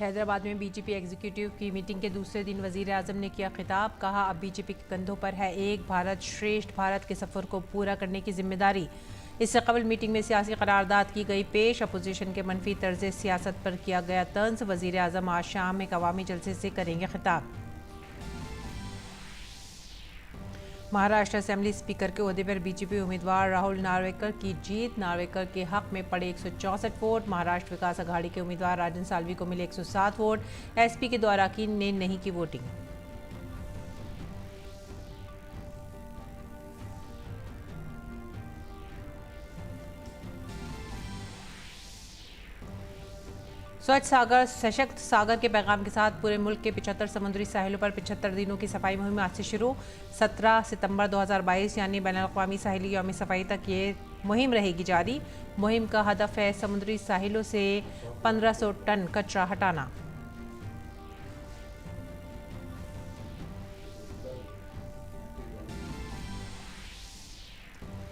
हैदराबाद में BJP executive की meeting के दूसरे दिन वजीर आजम ने किया खिताब। कहा, अब बीजेपी के कंधों पर है एक भारत श्रेष्ठ भारत के सफर को पूरा करने की जिम्मेदारी। इससे कबल मीटिंग में सियासी करारदाद की गई पेश। अपोजिशन के मनफी तर्ज सियासत पर किया गया तंज। वजीर आजम आज शाम एक अवामी जलसे से करेंगे खिताब। महाराष्ट्र असेंबली स्पीकर के ओहदे पर बीजेपी उम्मीदवार राहुल नार्वेकर की जीत। नार्वेकर के हक में पड़े 164 वोट। महाराष्ट्र विकास अघाड़ी के उम्मीदवार राजन साल्वी को मिले 107 वोट। एसपी के द्वाराकीन ने नहीं की वोटिंग। स्वच्छ सागर सशक्त सागर के पैगाम के साथ पूरे मुल्क के 75 समुद्री साहिलों पर 75 दिनों की सफाई मुहिम आज से शुरू। 17 सितंबर 2022 यानी बैनुल-अक़वामी साहिली यौम सफाई तक ये मुहिम रहेगी जारी। मुहिम का हदफ है समुद्री साहिलों से 1500 टन कचरा हटाना।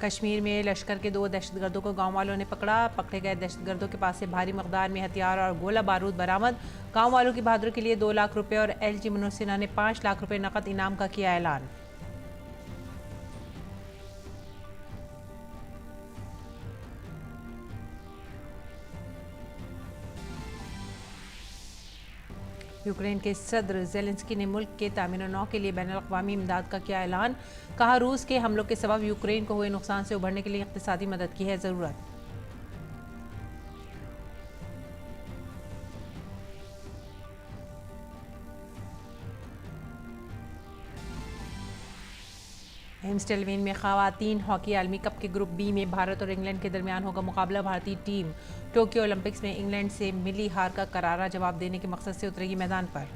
कश्मीर में लश्कर के 2 दहशतगर्दों को गांव वालों ने पकड़ा। पकड़े गए दहशतगर्दों के पास से भारी मकदार में हथियार और गोला बारूद बरामद। गांव वालों की बहादुरी के लिए 2 लाख रुपए और एलजी मनोज सिन्हा ने 5 लाख रुपए नकद इनाम का किया ऐलान। यूक्रेन के सदर ज़ेलेंस्की ने मुल्क के तामीर-ओ-नौ के लिए बैनुल-अक़वामी इमदाद का किया ऐलान। कहा, रूस के हमलों के सबब यूक्रेन को हुए नुकसान से उभरने के लिए इक़्तिसादी मदद की है ज़रूरत। हेम्स्टेलवेन में ख़वातीन हॉकी आलमी कप के ग्रुप बी में भारत और इंग्लैंड के दरमियान होगा मुकाबला। भारतीय टीम टोक्यो ओलंपिक्स में इंग्लैंड से मिली हार का करारा जवाब देने के मकसद से उतरेगी मैदान पर।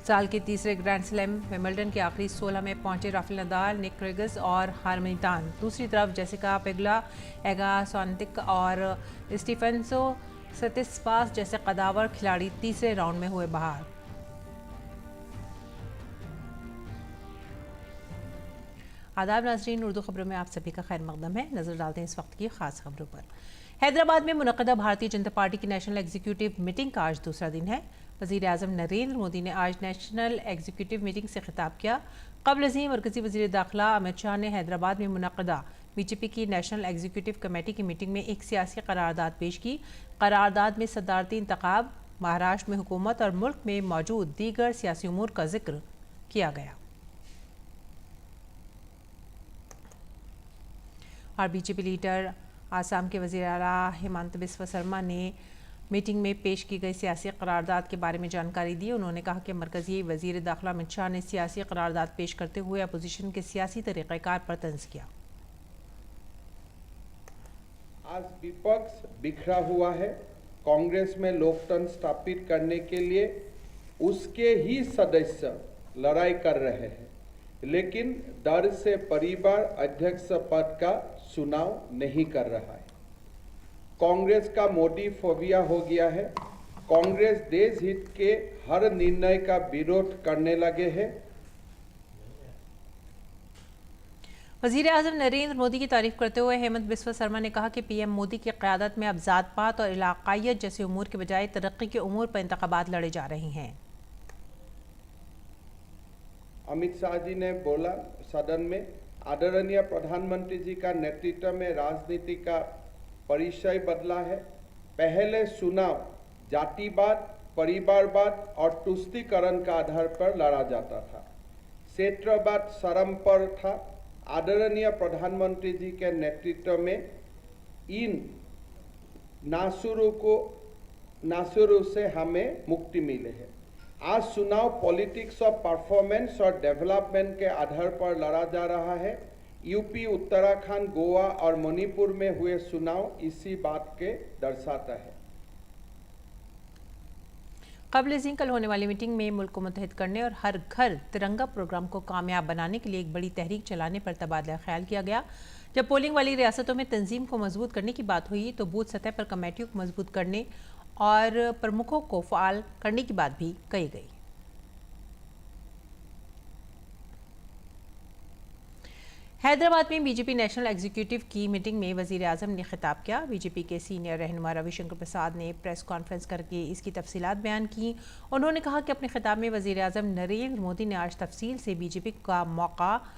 साल के तीसरे ग्रैंड स्लैम विंबलडन के आखिरी 16 में पहुंचे राफेल नदाल, निक क्रेगस और हार्मनितान। दूसरी तरफ जेसिका पेगुला, एगा स्वातिक और स्टीफेंसो सितिस्पास जैसे कदावर खिलाड़ी तीसरे राउंड में हुए बाहर। आदाब नाज़रीन, उर्दू खबरों में आप सभी का खैर मकदम है। नजर डालते हैं इस वक्त की खास खबरों पर। हैदराबाद में मुनक़दा भारतीय जनता पार्टी की नेशनल एग्जीक्यूटिव मीटिंग का आज दूसरा दिन है। वज़ीर आज़म नरेंद्र मोदी ने आज नेशनल एग्जीक्यूटिव मीटिंग से खिताब किया। क़ब्ल अज़ीं मरकज़ी वज़ीर दाखिला अमित शाह ने हैदराबाद में मुनक़दा बीजेपी की नेशनल एग्जीक्यूटिव कमेटी की मीटिंग में एक सियासी करारदाद पेश की। करारदाद में सदारती इंतखाब, महाराष्ट्र में हुकूमत और मुल्क में मौजूद दीगर सियासी उमूर का जिक्र किया गया। और बीजेपी लीडर आसाम के वज़ीर आला हेमंत बिस्वा शर्मा ने मीटिंग में पेश की गई सियासी करारदाद के बारे में जानकारी दी। उन्होंने कहा कि मरकज़ी वज़ीर दाखिला अमित शाह ने सियासी करारदाद पेश करते हुए अपोजिशन के सियासी तरीक़ाकार पर तंज़ किया। आज विपक्ष बिखरा हुआ है। कांग्रेस में लोकतंत्र स्थापित करने के लिए उसके ही सदस्य लड़ाई कर रहे हैं, लेकिन डर से परिवार अध्यक्ष पद का चुनाव नहीं कर रहा है। कांग्रेस का मोदी फोबिया हो गया है। कांग्रेस देश हित के हर निर्णय का विरोध करने लगे हैं। वज़ीर आज़म नरेंद्र मोदी की तारीफ करते हुए हेमंत बिस्वा शर्मा ने कहा कि पीएम मोदी की क़यादत में अब ज़ात पात और इलाक़ाइयत जैसे उमूर के बजाय तरक्की के उमूर पर इंतख़ाबात लड़े जा रहे हैं। अमित शाह जी ने बोला सदन में, आदरणीय प्रधानमंत्री जी का नेतृत्व में राजनीति का परिचय बदला है। पहले चुनाव जातिवाद, परिवारवाद और तुष्टीकरण का आधार पर लड़ा जाता था। क्षेत्रवाद शर्म पर था। आदरणीय प्रधानमंत्री जी के नेतृत्व में इन नासुरों से हमें मुक्ति मिले है। आज चुनाव पॉलिटिक्स ऑफ परफॉर्मेंस और डेवलपमेंट के आधार पर लड़ा जा रहा है। यूपी, उत्तराखंड, गोवा और मणिपुर में हुए चुनाव इसी बात के दर्शाता है। क़ब्ल-ए-ज़ीं कल होने वाली मीटिंग में मुल्क को मुत्तहिद करने और हर घर तिरंगा प्रोग्राम को कामयाब बनाने के लिए एक बड़ी तहरीक चलाने पर तबादला ख्याल किया गया। जब पोलिंग वाली रियासतों में तंजीम को मजबूत करने की बात हुई तो बूथ सतह पर कमेटियों को मजबूत करने और प्रमुखों को फ़ाल करने की बात भी कही गई। हैदराबाद में बीजेपी नेशनल एग्जीक्यूटिव की मीटिंग में वजीर आजम ने खिताब किया। बीजेपी के सीनियर रहनुमा रविशंकर प्रसाद ने प्रेस कॉन्फ्रेंस करके इसकी तफसीलात बयान की। उन्होंने कहा कि अपने खिताब में वजीर आजम नरेंद्र मोदी ने आज तफसील से बीजेपी का मौक़िफ़,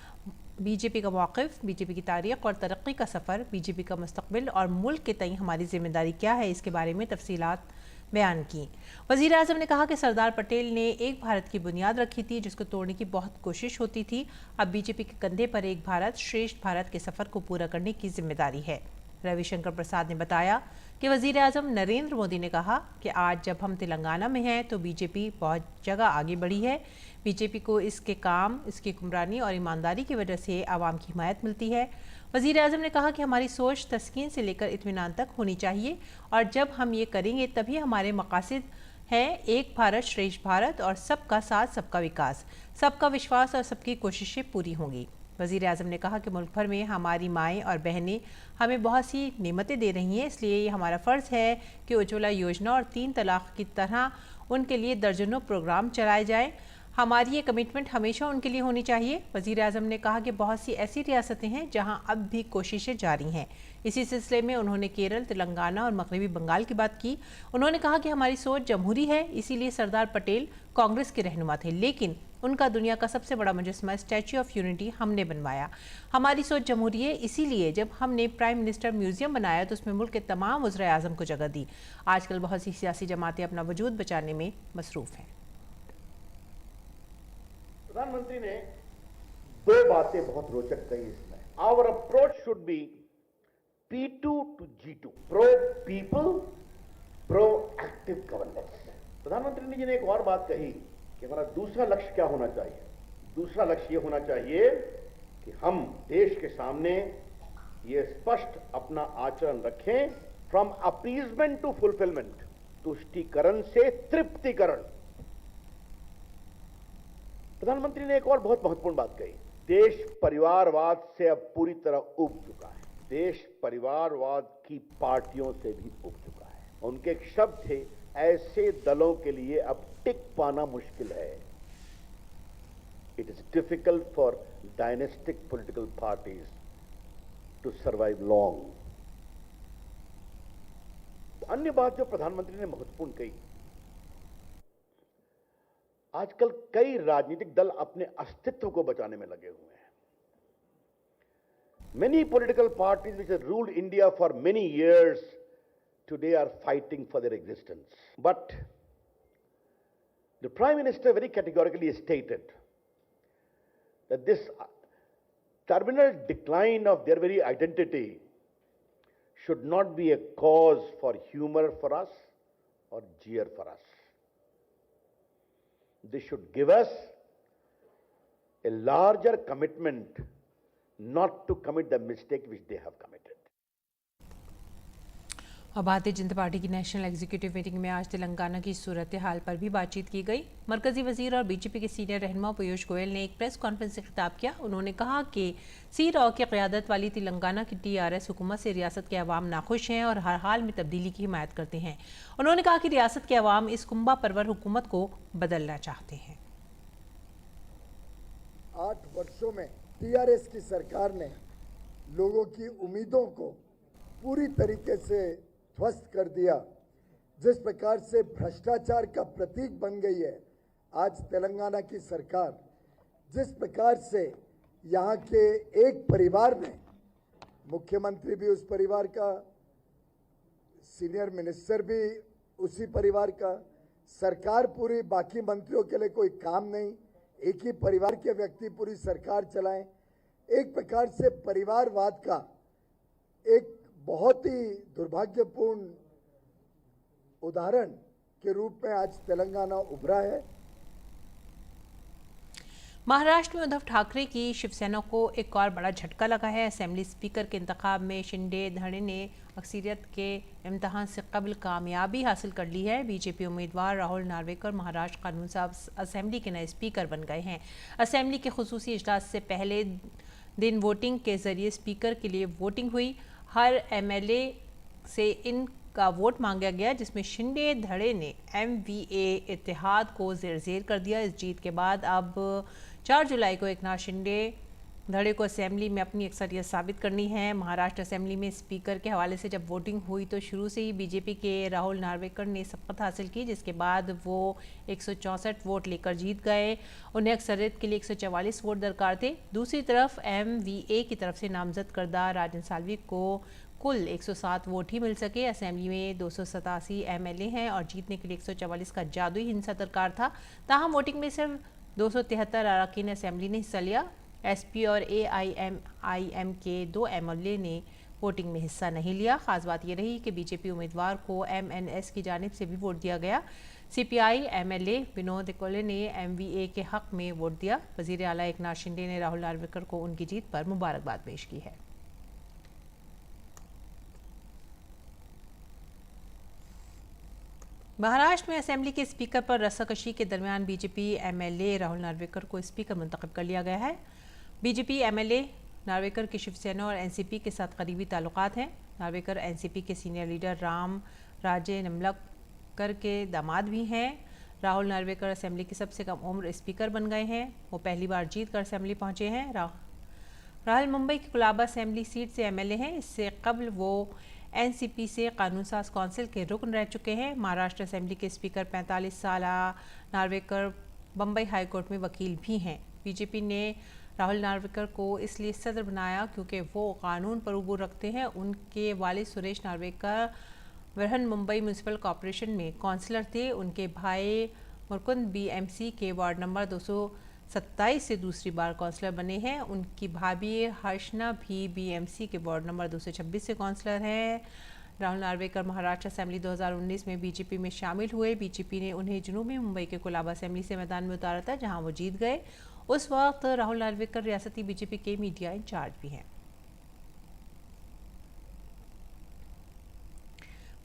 बीजेपी की तारीख और तरक्की का सफ़र, बीजेपी का मुस्तकबिल और मुल्क के तई हमारी जिम्मेदारी क्या है, इसके बारे में तफसीलात बयान की। वज़ीर आज़म ने कहा कि सरदार पटेल ने एक भारत की बुनियाद रखी थी जिसको तोड़ने की बहुत कोशिश होती थी। अब बीजेपी के कंधे पर एक भारत श्रेष्ठ भारत के सफ़र को पूरा करने की जिम्मेदारी है। रविशंकर प्रसाद ने बताया कि वज़ीर आज़म नरेंद्र मोदी ने कहा कि आज जब हम तेलंगाना में हैं तो बीजेपी बहुत जगह आगे बढ़ी है। बीजेपी को इसके काम, इसकी हुक्मरानी और ईमानदारी की वजह से आवाम की हिमायत मिलती है। वज़ीर आज़म ने कहा कि हमारी सोच तस्कीन से लेकर इत्मीनान तक होनी चाहिए और जब हम ये करेंगे तभी हमारे मकासद हैं एक भारत श्रेष्ठ भारत और सबका साथ सबका विकास, सबका विश्वास और सबकी कोशिशें पूरी होंगी। वज़ीर आज़म ने कहा कि मुल्क भर में हमारी माएँ और बहनें हमें बहुत सी नेमतें दे रही हैं, इसलिए ये हमारा फ़र्ज़ है कि उज्ज्वला योजना और 3 तलाक़ की तरह उनके लिए दर्जनों प्रोग्राम चलाए जाएँ। हमारी ये कमिटमेंट हमेशा उनके लिए होनी चाहिए। वज़ीर आज़म ने कहा कि बहुत सी ऐसी रियासतें हैं जहां अब भी कोशिशें जारी हैं। इसी सिलसिले में उन्होंने केरल, तेलंगाना और मगरबी बंगाल की बात की। उन्होंने कहा कि हमारी सोच जमहूरी है, इसीलिए सरदार पटेल कांग्रेस के रहनुमा थे, लेकिन उनका दुनिया का सबसे बड़ा मुजस्समा स्टैच्यू ऑफ यूनिटी हमने बनवाया। हमारी सोच जमहूरी है, इसीलिए जब हमने प्राइम मिनिस्टर म्यूजियम बनाया तो उसमें मुल्क के तमाम वज़ीर आज़म को जगह दी। आजकल बहुत सी सियासी जमातें अपना वजूद बचाने में मसरूफ़ हैं। प्रधानमंत्री ने 2 बातें बहुत रोचक कही इसमें। Our approach should be P2 to G2, pro people, proactive governance. प्रधानमंत्री जी ने एक और बात कही कि हमारा दूसरा लक्ष्य क्या होना चाहिए। दूसरा लक्ष्य ये होना चाहिए कि हम देश के सामने ये स्पष्ट अपना आचरण रखें, फ्रॉम अपीजमेंट टू फुलफिलमेंट, तुष्टीकरण से तृप्तिकरण। प्रधानमंत्री ने एक और बहुत महत्वपूर्ण बात कही। देश परिवारवाद से अब पूरी तरह उब चुका है। देश परिवारवाद की पार्टियों से भी उब चुका है। उनके एक शब्द थे, ऐसे दलों के लिए अब टिक पाना मुश्किल है। It is difficult for dynastic political parties to survive long. अन्य बात जो प्रधानमंत्री ने महत्वपूर्ण कही, आजकल कई राजनीतिक दल अपने अस्तित्व को बचाने में लगे हुए हैं। Many political parties which have ruled India for many years today are fighting for their existence. But the Prime Minister very categorically stated that this terminal decline of their very identity should not be a cause for humor for us or jeer for us. They should give us a larger commitment not to commit the mistake which they have committed. और Bharatiya Janata party की national executive meeting में आज तेलंगाना की सूरत हाल पर भी बातचीत की गई। मरकजी वजीर और बीजेपी के सीनियर रहनुमा पीयूष गोयल ने एक प्रेस कॉन्फ्रेंस से खिताब किया। उन्होंने कहा कि सी राव की क़यादत वाली तेलंगाना की TRS हुकूमत से रियासत के अवाम नाखुश हैं और हर हाल में तब्दीली की हिमायत करते हैं। उन्होंने कहा कि रियासत के अवाम इस कुंबा परवर हुकूमत को बदलना चाहते हैं। 8 वर्षों में TRS की सरकार ने लोगों की उम्मीदों को पूरी तरीके से ध्वस्त कर दिया। जिस प्रकार से भ्रष्टाचार का प्रतीक बन गई है आज तेलंगाना की सरकार, जिस प्रकार से यहाँ के एक परिवार में, मुख्यमंत्री भी उस परिवार का, सीनियर मिनिस्टर भी उसी परिवार का, सरकार पूरी, बाकी मंत्रियों के लिए कोई काम नहीं, एक ही परिवार के व्यक्ति पूरी सरकार चलाएं। एक प्रकार से परिवारवाद का एक बहुत ही दुर्भाग्यपूर्ण उदाहरण के रूप में आज तेलंगाना उभरा है। महाराष्ट्र में उद्धव ठाकरे की शिवसेना को एक और बड़ा झटका लगा है। असेंबली स्पीकर के इंतखाब में शिंदे धड़े ने अक्सरियत के इम्तहान से कबल कामयाबी हासिल कर ली है। बीजेपी उम्मीदवार राहुल नार्वेकर महाराष्ट्र कानून साहब असेंबली के नए स्पीकर बन गए हैं। असेंबली के खुसूसी इजलास से पहले दिन वोटिंग के जरिए स्पीकर के लिए वोटिंग हुई। हर MLA से इनका वोट मांगा गया, जिसमें शिंदे धड़े ने MVA इत्तेहाद को ज़ेर कर दिया। इस जीत के बाद अब 4 जुलाई को एकनाथ शिंदे धड़े को असेंबली में अपनी अक्सरियत साबित करनी है। महाराष्ट्र असेंबली में स्पीकर के हवाले से जब वोटिंग हुई तो शुरू से ही बीजेपी के राहुल नार्वेकर ने सबकत हासिल की, जिसके बाद वो 164 वोट लेकर जीत गए। उन्हें अक्सरियत के लिए 144 वोट दरकार थे। दूसरी तरफ MVA की तरफ से नामजद करदा राजन साल्वी को कुल 107 वोट ही मिल सके। असेंबली में 287 MLA हैं और जीतने के लिए 144 का जादुई हिंसा दरकार था। ताहम वोटिंग में सिर्फ 273 अरकान असेंबली ने हिस्सा लिया। SP और AIM के 2 MLA ने वोटिंग में हिस्सा नहीं लिया। खास बात यह रही कि बीजेपी उम्मीदवार को MNS की जानिब से भी वोट दिया गया। CPI MLA विनोद कोले ने MVA के हक में वोट दिया। वजीर आला एकनाथ शिंदे ने राहुल नार्वेकर को उनकी जीत पर मुबारकबाद पेश की है। महाराष्ट्र में असेंबली के स्पीकर पर रस्साकशी के दरमियान बीजेपी MLA राहुल नार्वेकर को स्पीकर मुंतखब कर लिया गया है। बीजेपी MLA नार्वेकर की शिवसेना और NCP के साथ करीबी ताल्लुकात हैं। नार्वेकर NCP के सीनियर लीडर राम राजे निम्बलकर के दामाद भी हैं। राहुल नार्वेकर असेंबली के सबसे कम उम्र स्पीकर बन गए हैं। वो पहली बार जीत कर असेंबली पहुंचे हैं। राहुल मुंबई की कुलाबा असेंबली सीट से MLA हैं। इससे कबल वो NCP से कानून साज कौंसिल के रुकन रह चुके हैं। महाराष्ट्र असेंबली के स्पीकर 45 साल नार्वेकर बम्बई हाई कोर्ट में वकील भी हैं। बीजेपी ने राहुल नार्वेकर को इसलिए सदर बनाया क्योंकि वो कानून पर उबूर रखते हैं। उनके वालिद सुरेश नार्वेकर बृहन मुंबई म्यूनसिपल कॉरपोरेशन में काउंसलर थे। उनके भाई मुरकुंद BMC के वार्ड नंबर 227 से दूसरी बार काउंसलर बने हैं। उनकी भाभी हर्षना भी BMC के वार्ड नंबर 226 से काउंसलर हैं। राहुल नार्वेकर महाराष्ट्र असेंबली 2019 में बीजेपी में शामिल हुए। बीजेपी ने उन्हें जनूबी मुंबई के कोलाबा असेंबली से मैदान में उतारा था, जहां वो जीत गए। उस वक्त राहुल नार्वेकर रियासती बीजेपी के मीडिया इंचार्ज भी हैं।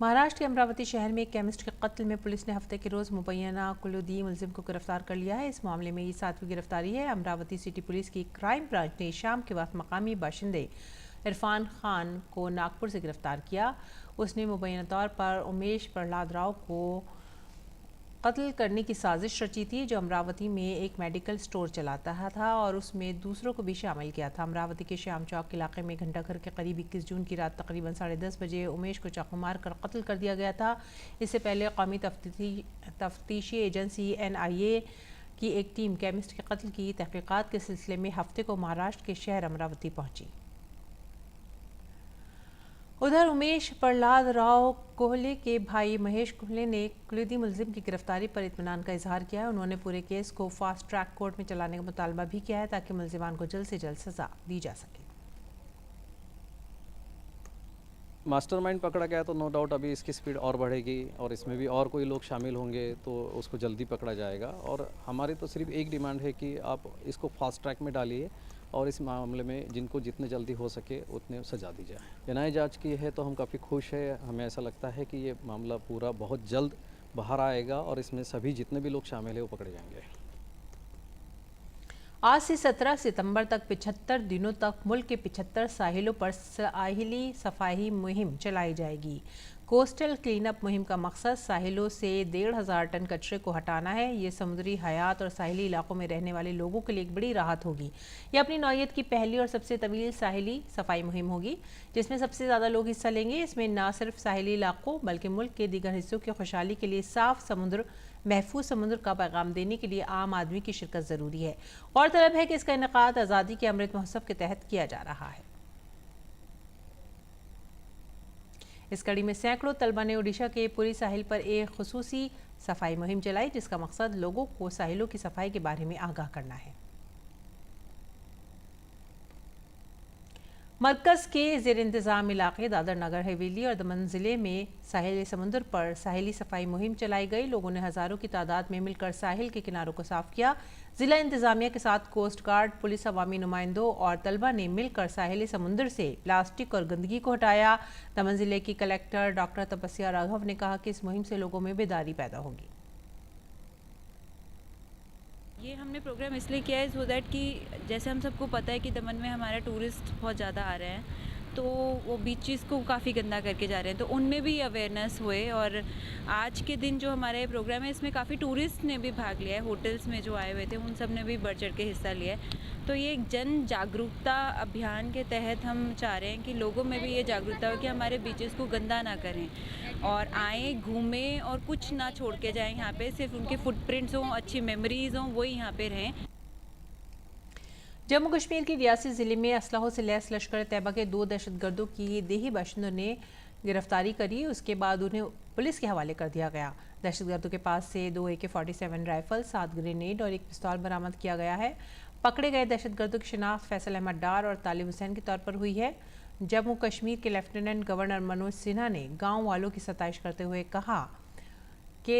महाराष्ट्र के अमरावती शहर में एक केमिस्ट के कत्ल में पुलिस ने हफ्ते के रोज मुबैना कुलूदी मुलजिम को गिरफ्तार कर लिया है। इस मामले में ये 7वीं गिरफ्तारी है। अमरावती सिटी पुलिस की क्राइम ब्रांच ने शाम के वक्त मकामी बाशिंदे इरफान खान को नागपुर से गिरफ्तार किया। उसने मुबैना तौर पर उमेश प्रहलाद राव को कत्ल करने की साजिश रची थी, जो अमरावती में एक मेडिकल स्टोर चलाता था और उसमें दूसरों को भी शामिल किया था। अमरावती के श्याम चौक इलाके में घंटाघर के करीब 21 जून की रात तकरीबन 10:30 बजे उमेश को चाकू मार कर कत्ल कर दिया गया था। इससे पहले कौमी तफ्तीशी एजेंसी NIA की एक टीम केमिस्ट के कत्ल की तहकीकात के सिलसिले में हफ्ते को महाराष्ट्र के शहर अमरावती पहुंची। उधर उमेश प्रहलाद राव कोहले के भाई महेश कोहले ने कुलूदी मुलजिम की गिरफ्तारी पर इत्मीनान का इजहार किया है। उन्होंने पूरे केस को फास्ट ट्रैक कोर्ट में चलाने का मुतालबा भी किया है ताकि मुलजिमान को जल्द से जल्द सजा दी जा सके। मास्टरमाइंड पकड़ा गया तो नो डाउट अभी इसकी स्पीड और बढ़ेगी और इसमें भी और कोई लोग शामिल होंगे तो उसको जल्दी पकड़ा जाएगा। और हमारी तो सिर्फ एक डिमांड है कि आप इसको फास्ट ट्रैक में डालिए और इस मामले में जिनको जितने जल्दी हो सके उतने सजा दी जाए। NIA जांच की है तो हम काफ़ी खुश है। हमें ऐसा लगता है कि ये मामला पूरा बहुत जल्द बाहर आएगा और इसमें सभी जितने भी लोग शामिल हैं वो पकड़े जाएंगे। आज से 17 सितंबर तक 75 दिनों तक मुल्क के 75 साहिलों पर साहिली सफाई मुहिम चलाई जाएगी। कोस्टल क्लीनअप मुहिम का मकसद साहिलों से 1,500 टन कचरे को हटाना है। ये समुद्री हयात और साहिली इलाकों में रहने वाले लोगों के लिए एक बड़ी राहत होगी। ये अपनी नौयत की पहली और सबसे तवील साहिली सफाई मुहिम होगी, जिसमें सबसे ज़्यादा लोग हिस्सा लेंगे। इसमें न सिर्फ साहिली इलाकों बल्कि मुल्क के दीगर हिस्सों की खुशहाली के लिए साफ समुद्र, महफूज समुद्र का पैगाम देने के लिए आम आदमी की शिरकत ज़रूरी है। गौरतलब है कि इसका इनेकाद आज़ादी के अमृत महोत्सव के तहत किया जा रहा है। इस कड़ी में सैकड़ों तलबा ने ओडिशा के पुरी साहिल पर एक खुसूसी सफाई मुहिम चलाई, जिसका मकसद लोगों को साहिलों की सफाई के बारे में आगाह करना है। मरकज़ के ज़ेर इंतज़ाम इलाके दादर नगर हवेली और दमन ज़िले में साहिल समुद्र पर साहिली सफाई मुहिम चलाई गई। लोगों ने हज़ारों की तादाद में मिलकर साहिल के किनारों को साफ किया। ज़िला इंतज़ामिया के साथ कोस्ट गार्ड, पुलिस, अवामी नुमाइंदों और तलबा ने मिलकर साहिल समुद्र से प्लास्टिक और गंदगी को हटाया। दमन ज़िले की कलेक्टर डॉक्टर तपस्या राघव ने कहा कि इस मुहिम से लोगों में बेदारी पैदा होगी। ये हमने प्रोग्राम इसलिए किया है सो दैट कि जैसे हम सबको पता है कि दमन में हमारे टूरिस्ट बहुत ज़्यादा आ रहे हैं, तो वो बीचेस को काफ़ी गंदा करके जा रहे हैं, तो उनमें भी अवेयरनेस हुए। और आज के दिन जो हमारा ये प्रोग्राम है इसमें काफ़ी टूरिस्ट ने भी भाग लिया है, होटल्स में जो आए हुए थे उन सब ने भी बढ़ चढ़ के हिस्सा लिया है। तो ये एक जन जागरूकता अभियान के तहत हम चाह रहे हैं कि लोगों में भी ये जागरूकता हो कि हमारे बीचेस को गंदा ना करें और आएँ, घूमें और कुछ ना छोड़ के जाएँ यहाँ पे, सिर्फ उनके फुटप्रिंट्स हों, अच्छी मेमोरीज हों, वही यहाँ पे रहें। जम्मू कश्मीर के रियासी ज़िले में असलहों से लैस लश्कर तैयबा के 2 दहशतगर्दों की देही बाशिंदों ने गिरफ्तारी करी। उसके बाद उन्हें पुलिस के हवाले कर दिया गया। दहशतगर्दों के पास से 2 AK-47 राइफल, 7 ग्रेनेड और 1 पिस्तौल बरामद किया गया है। पकड़े गए दहशतगर्दों की शिनाख्त फैसल अहमद डार और तालिब हुसैन के तौर पर हुई है। जम्मू कश्मीर के लेफ्टिनेंट गवर्नर मनोज सिन्हा ने गाँव वालों की सताइश करते हुए कहा कि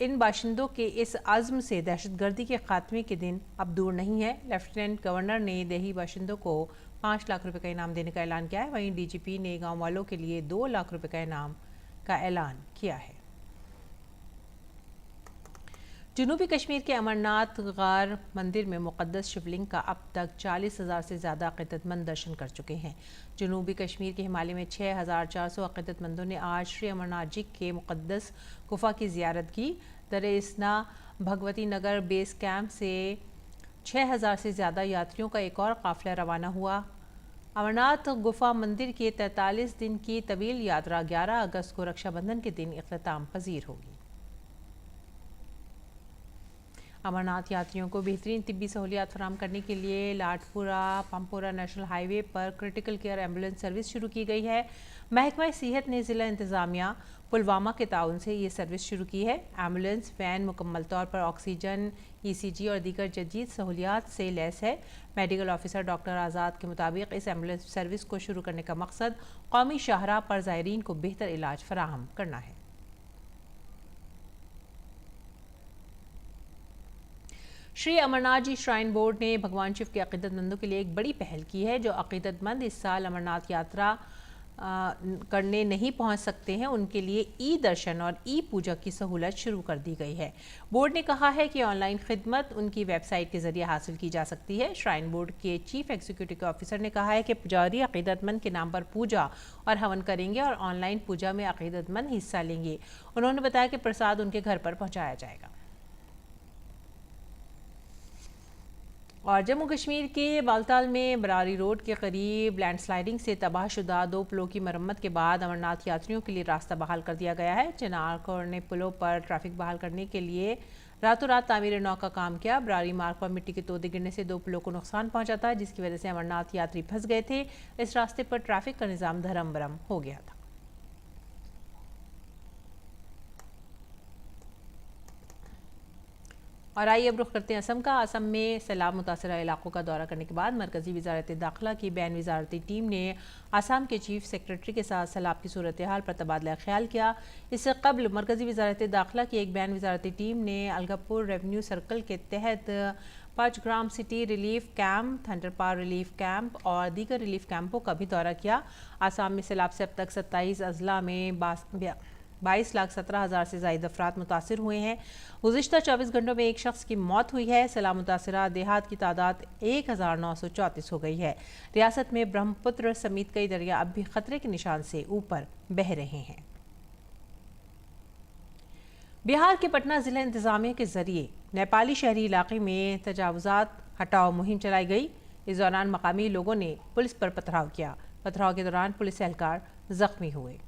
इन बाशिंदों के इस आज़्म से दहशतगर्दी के खात्मे के दिन अब दूर नहीं है। लेफ्टिनेंट गवर्नर ने देही बाशिंदों को 5 लाख रुपए का इनाम देने का ऐलान किया है। वहीं DGP ने गांव वालों के लिए 2 लाख रुपए का इनाम का ऐलान किया है। जनूबी कश्मीर के अमरनाथ गार मंदिर में मुक़द्दस शिवलिंग का अब तक 40,000 से ज़्यादा अक़ीदतमंद दर्शन कर चुके हैं। जनूबी कश्मीर के हिमालय में 6,400 अक़ीदतमंदों ने आज श्री अमरनाथ जी के मुक़द्दस गुफा की ज़ियारत की। दरे इसना भगवती नगर बेस कैंप से 6,000 से ज़्यादा यात्रियों का एक और काफ़िला रवाना हुआ। अमरनाथ गुफा मंदिर की 43 दिन की तवील यात्रा 11 अगस्त को रक्षाबंधन के दिन इख्तिताम पजीर होगी। अमरनाथ यात्रियों को बेहतरीन तिब्बी सहूलियात फराहम करने के लिए लाटपुरा पंपोरा नेशनल हाईवे पर क्रिटिकल केयर एम्बुलेंस सर्विस शुरू की गई है। महकमा सेहत ने ज़िला इंतज़ामिया पुलवामा के ताउन से ये सर्विस शुरू की है। एम्बुलेंस वैन मुकम्मल तौर पर ऑक्सीजन, ECG और दीगर जदीद सहूलियात से लैस है। मेडिकल ऑफिसर डॉक्टर आज़ाद के मुताबिक इस एम्बुलेंस सर्विस को शुरू करने का मकसद कौमी शाहराह पर ज़ायरीन को बेहतर इलाज फराहम करना है। श्री अमरनाथ जी श्राइन बोर्ड ने भगवान शिव के अक़ीदतमंदों के लिए एक बड़ी पहल की है। जो अक़ीदतमंद इस साल अमरनाथ यात्रा करने नहीं पहुंच सकते हैं उनके लिए ई-दर्शन और ई-पूजा की सहूलत शुरू कर दी गई है। बोर्ड ने कहा है कि ऑनलाइन खिदमत उनकी वेबसाइट के जरिए हासिल की जा सकती है। श्राइन बोर्ड के चीफ एग्जीक्यूटिव ऑफिसर ने कहा है कि पुजारी अक़ीदतमंद के नाम पर पूजा और हवन करेंगे और ऑनलाइन पूजा में अक़ीदतमंद हिस्सा लेंगे। उन्होंने बताया कि प्रसाद उनके घर पर पहुँचाया जाएगा। और जम्मू कश्मीर के बालताल में बरारी रोड के करीब लैंडस्लाइडिंग से तबाहशुदा 2 पुलों की मरम्मत के बाद अमरनाथ यात्रियों के लिए रास्ता बहाल कर दिया गया है। चिनार कौर ने पुलों पर ट्रैफिक बहाल करने के लिए रातों रात तामीर नौ का काम किया। बरारी मार्ग पर मिट्टी के तोदे गिरने से 2 पुलों को नुकसान पहुंचा था, जिसकी वजह से अमरनाथ यात्री फंस गए थे। इस रास्ते पर ट्रैफिक का निज़ाम धरम बरम हो गया था। और आइए अब रुख करते हैं असम का। असम में सैलाब मुतासरा इलाकों का दौरा करने के बाद मरकज़ी वज़ारत दाखिला की बैन वज़ारती टीम ने आसाम के चीफ सेक्रेटरी के साथ सैलाब की सूरत हाल पर तबादला ख्याल किया। इससे कबल मरकज़ी वज़ारत दाखिला की एक बैन वज़ारती टीम ने अलगपुर रेवेन्यू सर्कल के तहत पांचग्राम सिटी रिलीफ कैंप, थंडरपार रिलीफ कैंप और दीगर रिलीफ कैंपों का भी दौरा किया। आसाम में सैलाब से अब तक 27 अजला में 22,17,000 से ज़ायद अफराद मुतासिर हुए हैं। गुज़िश्ता 24 घंटों में एक शख्स की मौत हुई है। सैलाब मुतासरा देहात की तादाद 1,934 हो गई है। रियासत में ब्रह्मपुत्र समेत कई दरिया अब भी खतरे के निशान से ऊपर बह रहे हैं। बिहार के पटना ज़िला इंतज़ामिया के ज़रिए नेपाली शहरी इलाके में तजावुज़ात हटाओ मुहिम चलाई गई। इस दौरान मकामी लोगों ने पुलिस पर पथराव किया। पथराव के दौरान पुलिस एहलकार ज़ख्मी हुए।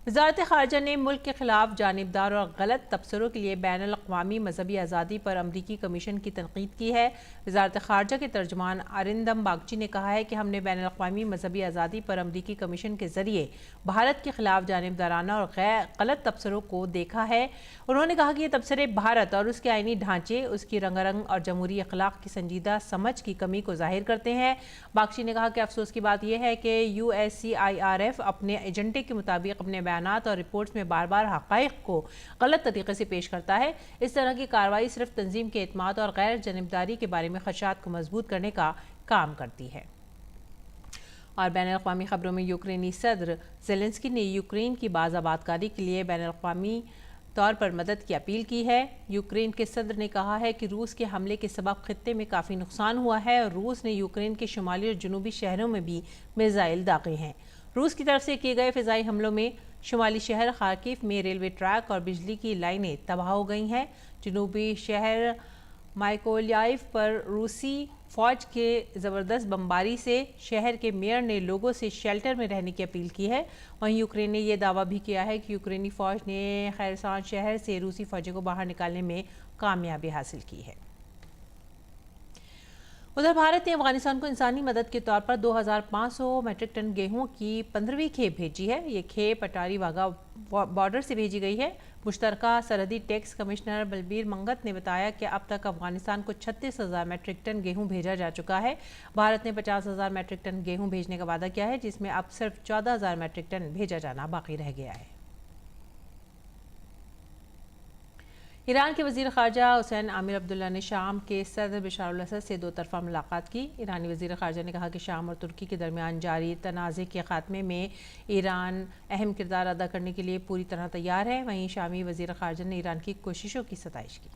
वज़ारत ख़ारजा ने मुल्क के खिलाफ जानिबदार और गलत तबसरों के लिए बैन अल-अक़वामी मजहबी आज़ादी पर अमरीकी कमीशन की तनक़ीद की है। वज़ारत ख़ारजा के तर्जुमान अरिंदम बागची ने कहा है कि हमने बैन अल-अक़वामी मजहबी आज़ादी पर अमरीकी कमीशन के ज़रिए भारत के खिलाफ जानिबदाराना और गलत तबसरों को देखा है। उन्होंने कहा कि ये तबसरे भारत और उसके आइनी ढांचे, उसकी रंगारंग और जमहूरी अखलाक की संजीदा समझ की कमी को ज़ाहिर करते हैं। बागची ने कहा कि अफसोस की बात यह है कि USCIRF अपने एजेंडे के मुताबिक अपने बयानात और रिपोर्ट्स में बार बार हक़ाइक़ को गलत तरीके से पेश करता है। इस तरह की कार्रवाई सिर्फ तंजीम के एतमाद और गैर जनिबदारी के बारे में खदशात को मजबूत करने का काम करती है। और बैनुल अक़वामी खबरों में यूक्रेनी सदर ज़ेलेंस्की ने यूक्रेन की बाज़ आबादकारी के लिए बैनुल अक़वामी तौर पर मदद की अपील की है। यूक्रेन के सदर ने कहा है कि रूस के हमले के सबब खित्ते में काफ़ी नुकसान हुआ है और रूस ने यूक्रेन के शुमाली और जनूबी शहरों में भी मिसाइल दागे हैं। रूस की तरफ से किए गए फ़िज़ाई हमलों में शुमाली शहर खार्किव में रेलवे ट्रैक और बिजली की लाइनें तबाह हो गई हैं। जनूबी शहर माइकोलाइव पर रूसी फौज के ज़बरदस्त बमबारी से शहर के मेयर ने लोगों से शेल्टर में रहने की अपील की है। वहीं यूक्रेन ने यह दावा भी किया है कि यूक्रेनी फौज ने खैरसान शहर से रूसी फौजों को बाहर निकालने में कामयाबी हासिल की है। उधर भारत ने अफगानिस्तान को इंसानी मदद के तौर पर 2500 मैट्रिक टन गेहूं की 15वीं खेप भेजी है। ये खेप अटारी वाघा बॉर्डर से भेजी गई है। मुश्तरका सरहदी टैक्स कमिश्नर बलबीर मंगत ने बताया कि अब तक अफगानिस्तान को 36,000 मैट्रिक टन गेहूं भेजा जा चुका है। भारत ने 50,000 मैट्रिक टन गेहूं भेजने का वादा किया है, जिसमें अब सिर्फ 14,000 मैट्रिक टन भेजा जाना बाकी रह गया है। ईरान के वज़ीर ख़ारजा हुसैन आमिर अब्दुल्ला ने शाम के सदर बशार अल असद से दो तरफ़ा मुलाकात की। ईरानी वज़ीर ख़ारजा ने कहा कि शाम और तुर्की के दरमियान जारी तनाज़े के ख़ात्मे में ईरान अहम किरदार अदा करने के लिए पूरी तरह तैयार है। वहीं शामी वज़ीर ख़ारजा ने ईरान की कोशिशों की सताइश की।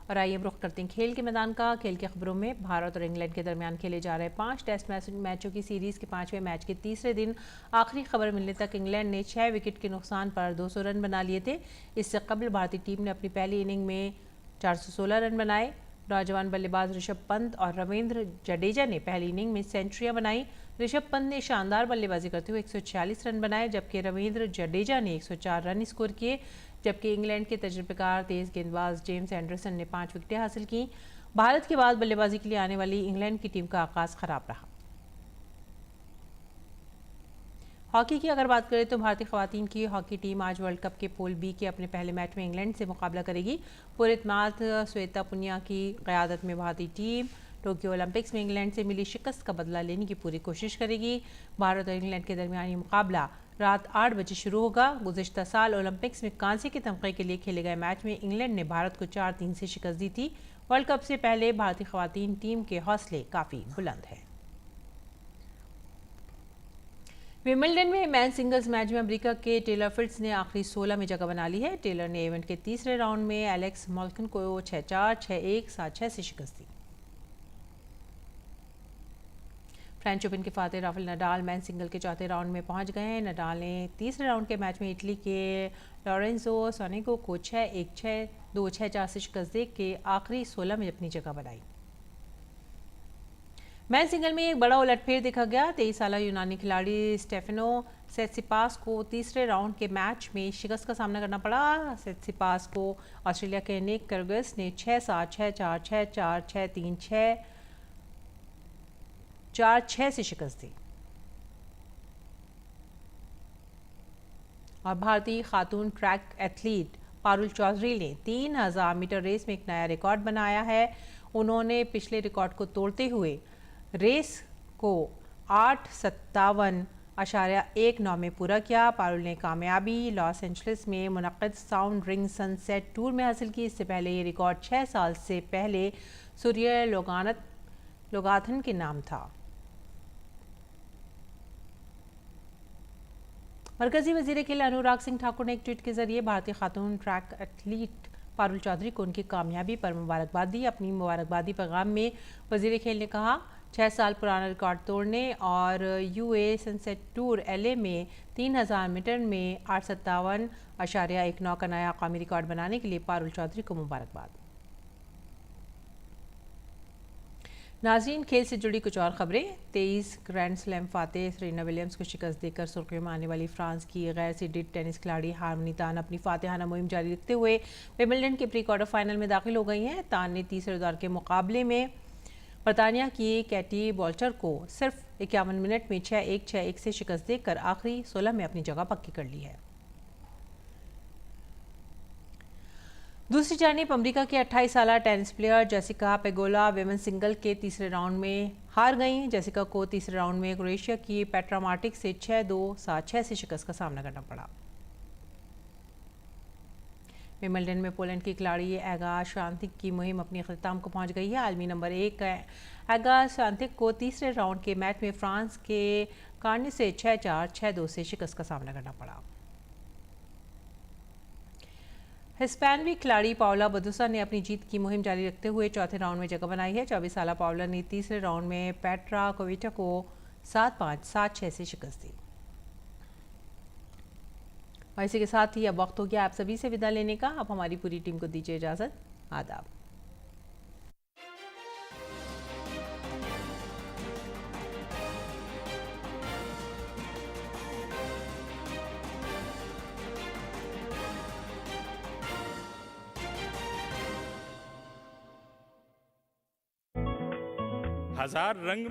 और आइए रुख करते हैं खेल के मैदान का। खेल की खबरों में भारत और इंग्लैंड के दरमियान खेले जा रहे 5 टेस्ट मैचों की सीरीज़ के 5वें मैच के तीसरे दिन आखिरी खबर मिलने तक इंग्लैंड ने 6 विकेट के नुकसान पर 200 रन बना लिए थे। इससे कबल भारतीय टीम ने अपनी पहली इनिंग में 416 रन बनाए। नौजवान बल्लेबाज ऋषभ पंत और रविंद्र जडेजा ने पहली इनिंग में सेंचुरियां बनाई। ऋषभ पंत ने शानदार बल्लेबाजी करते हुए 146 रन बनाए, जबकि रविंद्र जडेजा ने 104 रन स्कोर किए। जबकि इंग्लैंड के तजुर्बेकार तेज गेंदबाज जेम्स एंडरसन ने 5 विकेटें हासिल की। भारत के बाद बल्लेबाजी के लिए आने वाली इंग्लैंड की टीम का आगाज खराब रहा। हॉकी की अगर बात करें तो भारतीय खवातीन की हॉकी टीम आज वर्ल्ड कप के पूल बी के अपने पहले मैच में इंग्लैंड से मुकाबला करेगी। पुरितमात श्वेता पुनिया की क़यादत में भारतीय टीम टोक्यो ओलंपिक्स में इंग्लैंड से मिली शिकस्त का बदला लेने की पूरी कोशिश करेगी। भारत और इंग्लैंड के दरमियानी मुकाबला रात 8 बजे शुरू होगा। गुज़िश्ता साल ओलंपिक्स में कांसे के तमगे के लिए खेले गए मैच में इंग्लैंड ने भारत को 4-3 से शिकस्त दी थी। वर्ल्ड कप से पहले भारतीय खवातीन टीम के हौसले काफ़ी बुलंद हैं। विंबलडन में मेंस सिंगल्स मैच में अमेरिका के टेलर फिट्स ने आखिरी 16 में जगह बना ली है। टेलर ने इवेंट के तीसरे राउंड में एलेक्स मॉल्कन को 6-4, 6-1, 7-6 से शिकस्त दी। फ्रेंच ओपन के Fateh Rafael Nadal men's single के चौथे राउंड में पहुंच गए हैं। नडाल ने तीसरे राउंड के मैच में इटली के लॉरेंजो सोनेगो को 6-1, 6-2, 6-4 से शिकस्त दे के आखिरी 16 में अपनी जगह बनाई। मेंस सिंगल में एक बड़ा उलटफेर देखा गया। 23 साला यूनानी खिलाड़ी स्टेफेनो सेत्सिपास को तीसरे राउंड के मैच में शिकस्त का सामना करना पड़ा। सेत्सिपास को ऑस्ट्रेलिया के निक कर्गिस ने 6-7, 6-4, 6-4, 6-3, 6-4-6 से शिकस्त दी। और भारतीय खातून ट्रैक एथलीट पारुल चौधरी ने 3000 मीटर रेस में एक नया रिकॉर्ड बनाया है। उन्होंने पिछले रिकॉर्ड को तोड़ते हुए रेस को 8:57.19 में पूरा किया। पारुल ने कामयाबी लॉस एंजलिस में मुनक़्क़िद साउंड रिंग सनसेट टूर में हासिल की। इससे पहले ये रिकॉर्ड 6 साल से पहले सूर्य लोगाथन के नाम था। मरकजी वजीर खेल अनुराग सिंह ठाकुर ने एक ट्वीट के जरिए भारतीय खातून ट्रैक एथलीट पारुल चौधरी को उनकी कामयाबी पर मुबारकबाद दी। अपनी मुबारकबादी पैगाम में वजीर खेल ने कहा, 6 साल पुराना रिकॉर्ड तोड़ने और यूए सनसेट टूर एलए में 3000 मीटर में 8:57.19 का नया कौमी रिकॉर्ड बनाने के लिए पारुल चौधरी को मुबारकबाद। नाज़रीन, खेल से जुड़ी कुछ और खबरें। 23 grand slam Fateh Serena Williams को शिकस्त देकर सुर्खियों में आने वाली फ्रांस की गैर सीडेड टेनिस खिलाड़ी हारमनी तान अपनी फातेहाना मुहिम जारी रखते हुए विंबलडन के प्री क्वार्टर फाइनल में दाखिल हो गई हैं। तान ने तीसरे दौर के मुकाबले में बरतानिया की कैटी बॉल्टर को सिर्फ 51 मिनट में 6-1, 6-1 से शिकस्त देकर आखिरी 16 में अपनी जगह पक्की कर ली है। दूसरी जानिब अमेरिका की 28 साला tennis player Jessica Pegula women's single के तीसरे राउंड में हार गई। जेसिका को तीसरे राउंड में क्रोएशिया की पेट्रा मार्टिक से 6-2, 7-6 से शिकस्त का सामना करना पड़ा। विंबलडन में पोलैंड की खिलाड़ी एगा श्वांतिक की मुहिम अपने अख्ताम को पहुंच गई है। आलमी नंबर 1 एगा श्वांतिक को तीसरे राउंड के मैच में फ्रांस के कार्नी से 6-4, 6-2 से शिकस्त का सामना करना पड़ा। हिस्पैनवी खिलाड़ी पाओला बदुसा ने अपनी जीत की मुहिम जारी रखते हुए चौथे राउंड में जगह बनाई है। 24 साला पाओला ने तीसरे राउंड में पेट्रा कोविटा को 7-5, 7-6 से शिकस्त दी। और इसी के साथ ही अब वक्त हो गया आप सभी से विदा लेने का। अब हमारी पूरी टीम को दीजिए इजाजत। आदाब। हजार रंग